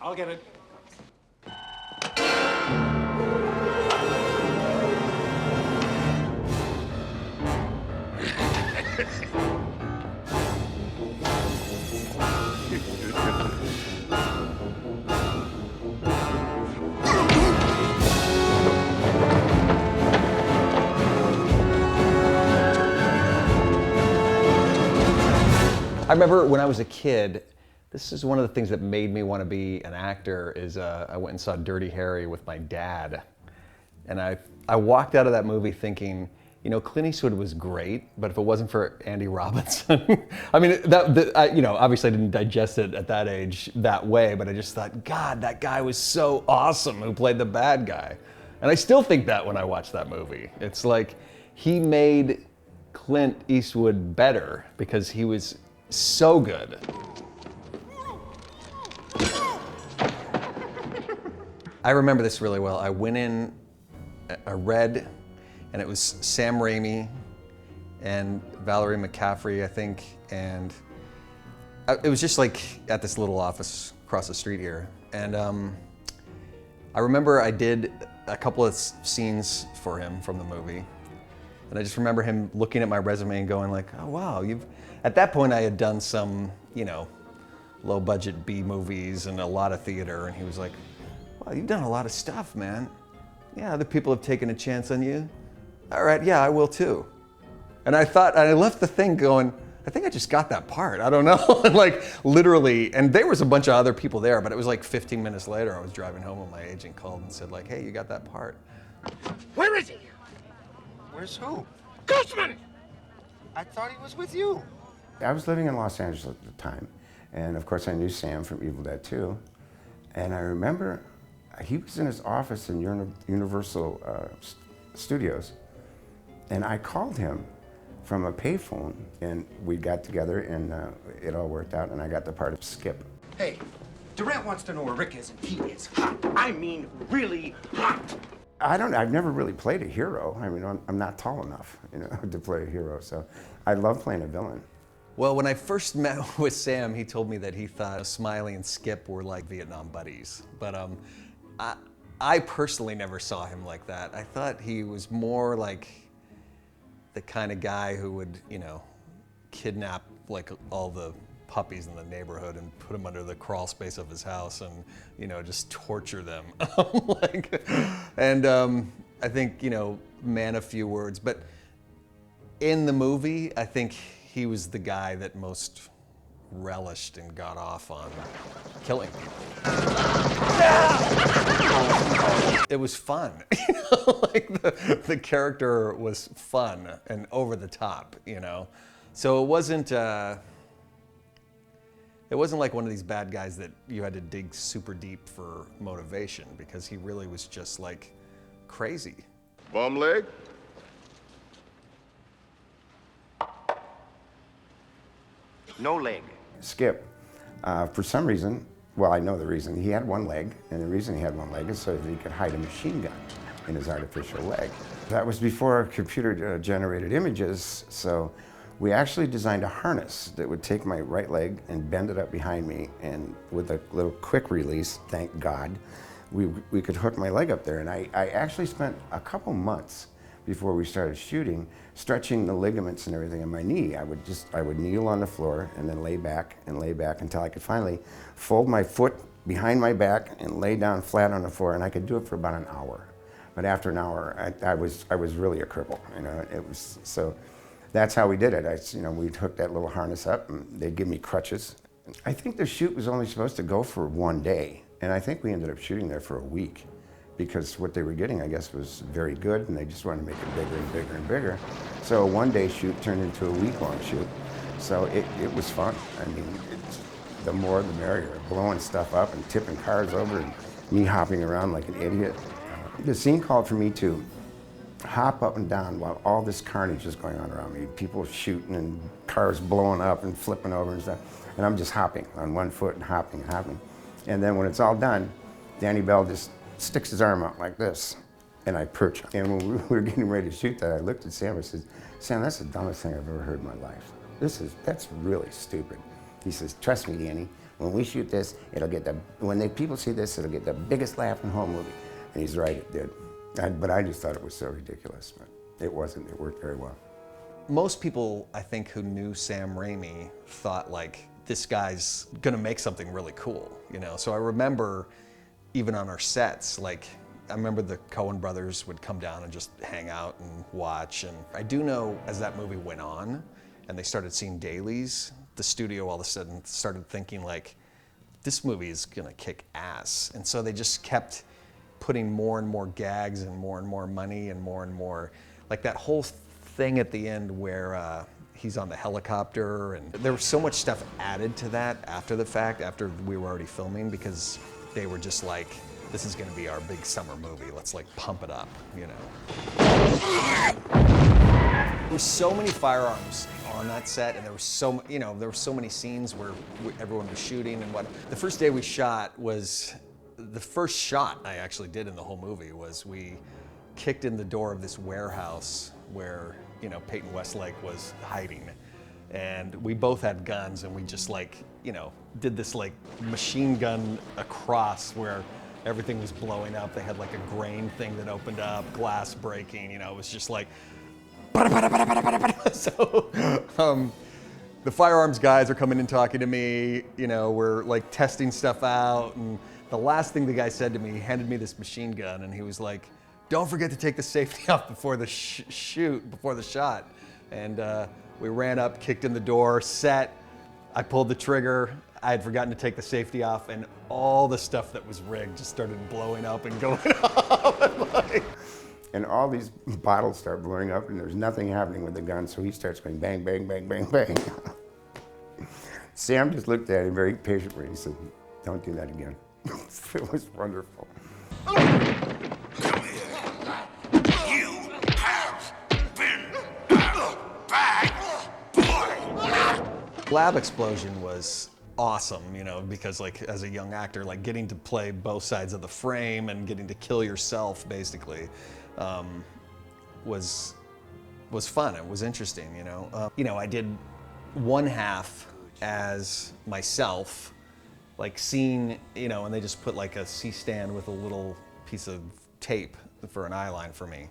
I'll get it. I remember when I was a kid, this is one of the things that made me want to be an actor, is I went and saw Dirty Harry with my dad. And I walked out of that movie thinking, you know, Clint Eastwood was great, but if it wasn't for Andy Robinson, I mean, you know, obviously I didn't digest it at that age that way, but I just thought, God, that guy was so awesome who played the bad guy. And I still think that when I watch that movie. It's like, he made Clint Eastwood better because he was so good. I remember this really well. I went in, I read, and it was Sam Raimi and Valerie McCaffrey, I think, and it was just like at this little office across the street here. And I remember I did a couple of scenes for him from the movie, and I just remember him looking at my resume and going like, oh wow, at that point I had done some, you know, low budget B movies and a lot of theater, and he was like, wow, you've done a lot of stuff, man. Yeah, other people have taken a chance on you. All right, yeah, I will too. And I thought, I left the thing going, I think I just got that part, I don't know. Like literally, and there was a bunch of other people there, but it was like 15 minutes later, I was driving home and my agent called and said like, hey, you got that part. Where is he? Where's who? Ghostman! I thought he was with you. I was living in Los Angeles at the time, and of course I knew Sam from Evil Dead 2, and I remember he was in his office in Universal Studios, and I called him from a payphone, and we got together, and it all worked out, and I got the part of Skip. Hey, Durant wants to know where Rick is, and he is hot. I mean, really hot. I've never really played a hero. I mean, I'm not tall enough, you know, to play a hero, so I love playing a villain. Well, when I first met with Sam, he told me that he thought Smiley and Skip were like Vietnam buddies. But I personally never saw him like that. I thought he was more like the kind of guy who would, you know, kidnap like all the puppies in the neighborhood and put them under the crawl space of his house and, you know, just torture them. I think, you know, man of few words. But in the movie, I think he was the guy that most relished and got off on killing people. It was fun, you know, like the character was fun and over the top, you know. So it wasn't like one of these bad guys that you had to dig super deep for motivation, because he really was just like crazy. Bum leg? No leg. Skip, for some reason, well, I know the reason, he had one leg, and the reason he had one leg is so that he could hide a machine gun in his artificial leg. That was before computer-generated images, so we actually designed a harness that would take my right leg and bend it up behind me, and with a little quick release, thank God, we could hook my leg up there. And I actually spent a couple months before we started shooting, stretching the ligaments and everything in my knee. I would kneel on the floor and then lay back until I could finally fold my foot behind my back and lay down flat on the floor, and I could do it for about an hour. But after an hour, I was really a cripple, you know. It was, so that's how we did it. We'd hook that little harness up and they'd give me crutches. I think the shoot was only supposed to go for one day, and I think we ended up shooting there for a week, because what they were getting, I guess, was very good, and they just wanted to make it bigger and bigger and bigger. So a one-day shoot turned into a week-long shoot. So it was fun. I mean, the more the merrier. Blowing stuff up and tipping cars over and me hopping around like an idiot. The scene called for me to hop up and down while all this carnage is going on around me. People shooting and cars blowing up and flipping over and stuff. And I'm just hopping on one foot and hopping and hopping. And then when it's all done, Danny Bell just sticks his arm out like this, and I perch. And when we were getting ready to shoot that, I looked at Sam and said, Sam, that's the dumbest thing I've ever heard in my life. That's really stupid. He says, trust me, Danny, when we shoot this, when people see this, it'll get the biggest laugh in the whole movie. And he's right, it did. But I just thought it was so ridiculous, but it wasn't. It worked very well. Most people, I think, who knew Sam Raimi thought like, this guy's gonna make something really cool, you know? So I remember, even on our sets, like, I remember the Coen brothers would come down and just hang out and watch. And I do know as that movie went on and they started seeing dailies, the studio all of a sudden started thinking like, this movie is gonna kick ass. And so they just kept putting more and more gags and more money and more, like that whole thing at the end where he's on the helicopter, and there was so much stuff added to that after the fact, after we were already filming, because they were just like, this is gonna be our big summer movie, let's like pump it up, you know. There were so many firearms on that set, and there was there were so many scenes where everyone was shooting and what. The first day we shot was, the first shot I actually did in the whole movie was we kicked in the door of this warehouse where, you know, Peyton Westlake was hiding. And we both had guns, and we just like, you know, did this like machine gun across where everything was blowing up. They had like a grain thing that opened up, glass breaking, you know, it was just like, so the firearms guys are coming and talking to me, you know, we're like testing stuff out, and the last thing the guy said to me, he handed me this machine gun, and he was like, don't forget to take the safety off before the before the shot. And we ran up, kicked in the door, set, I pulled the trigger, I had forgotten to take the safety off, and all the stuff that was rigged just started blowing up and going off. And all these bottles start blowing up, and there's nothing happening with the gun, so he starts going bang, bang, bang, bang, bang. Sam just looked at him very patiently. He said, don't do that again. It was wonderful. You have been a bad boy. Lab Explosion was awesome, you know, because like as a young actor, like getting to play both sides of the frame and getting to kill yourself basically was fun. It was interesting, you know. I did one half as myself, like seeing, you know, and they just put like a C-stand with a little piece of tape for an eye line for me.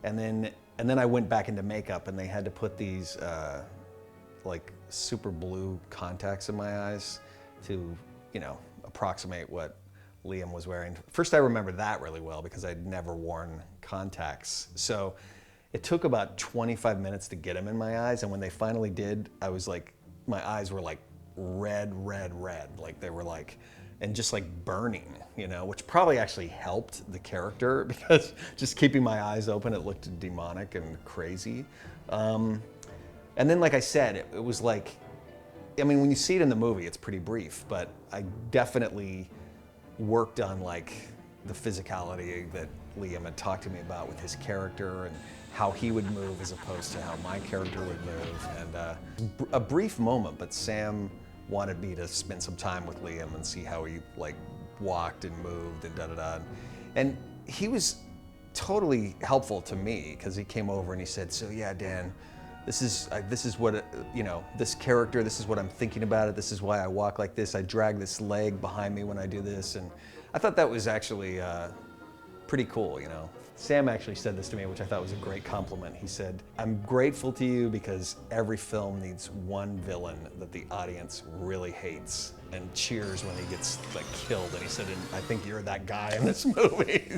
And then I went back into makeup, and they had to put these like super blue contacts in my eyes to, you know, approximate what Liam was wearing. First, I remember that really well because I'd never worn contacts. So it took about 25 minutes to get them in my eyes, and when they finally did, I was like, my eyes were like red, like they were like, and just like burning, you know, which probably actually helped the character because just keeping my eyes open, it looked demonic and crazy. And then, like I said, it was like, I mean, when you see it in the movie, it's pretty brief, but I definitely worked on like the physicality that Liam had talked to me about with his character and how he would move as opposed to how my character would move. And a brief moment, but Sam wanted me to spend some time with Liam and see how he like walked and moved and da-da-da. And he was totally helpful to me because he came over and he said, so yeah, Dan, this is what, you know, this character, this is what I'm thinking about it, this is why I walk like this, I drag this leg behind me when I do this. And I thought that was actually pretty cool, you know. Sam actually said this to me, which I thought was a great compliment. He said, I'm grateful to you because every film needs one villain that the audience really hates and cheers when he gets like killed. And he said, and I think you're that guy in this movie.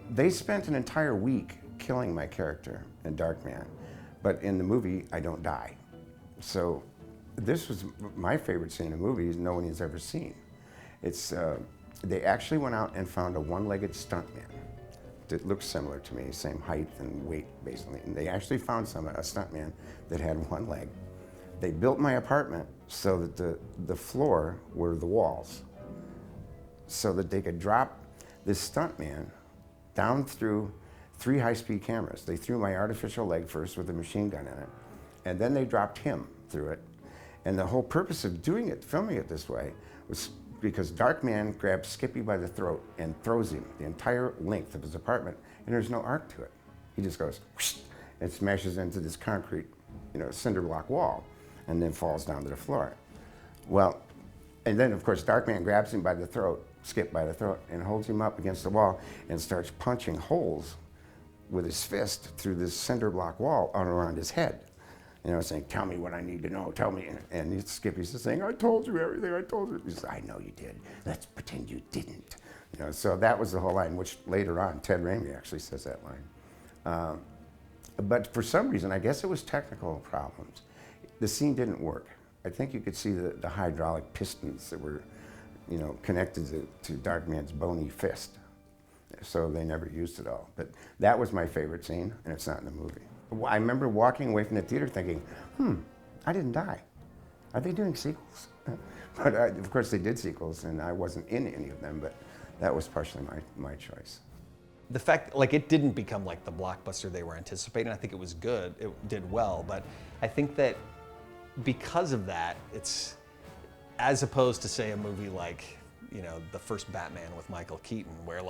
They spent an entire week killing my character in Darkman, but in the movie, I don't die. So this was my favorite scene in the movie, no one has ever seen. It's, they actually went out and found a one-legged stuntman that looked similar to me, same height and weight, basically. And they actually found a stuntman that had one leg. They built my apartment so that the floor were the walls, so that they could drop this stuntman down through 3 high-speed cameras. They threw my artificial leg first with a machine gun in it, and then they dropped him through it. And the whole purpose of doing it, filming it this way, was because Darkman grabs Skippy by the throat and throws him the entire length of his apartment, and there's no arc to it. He just goes whoosh, and smashes into this concrete cinder block wall, and then falls down to the floor. Well, and then of course Darkman grabs him by the throat, Skip by the throat, and holds him up against the wall and starts punching holes with his fist through this cinder block wall all around his head. Saying, tell me what I need to know, tell me. And Skippy's just saying, I told you everything, I told you. He says, I know you did. Let's pretend you didn't. So that was the whole line, which later on, Ted Raimi actually says that line. But for some reason, I guess it was technical problems. The scene didn't work. I think you could see the hydraulic pistons that were, connected to Darkman's bony fist. So they never used it all. But that was my favorite scene, and it's not in the movie. I remember walking away from the theater thinking, I didn't die. Are they doing sequels? But of course they did sequels, and I wasn't in any of them, but that was partially my choice. The fact, it didn't become like the blockbuster they were anticipating. I think it was good, it did well, but I think that because of that, it's, as opposed to say a movie like, the first Batman with Michael Keaton, where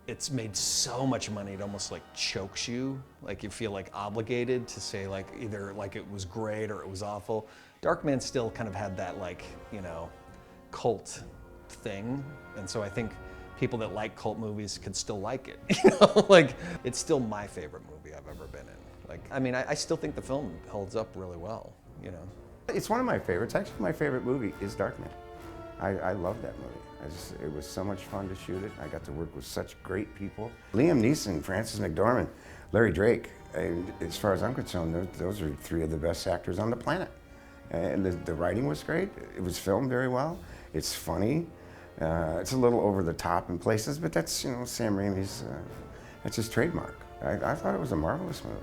it's made so much money, it almost chokes you. You feel obligated to say either it was great or it was awful. Darkman still kind of had that cult thing. And so I think people that like cult movies could still like it. It's still my favorite movie I've ever been in. I still think the film holds up really well, It's one of my favorites. Actually, my favorite movie is Darkman. I love that movie. It was so much fun to shoot it. I got to work with such great people. Liam Neeson, Frances McDormand, Larry Drake. As far as I'm concerned, those are three of the best actors on the planet. And the writing was great. It was filmed very well. It's funny. It's a little over the top in places, but that's Sam Raimi's, that's his trademark. I thought it was a marvelous movie.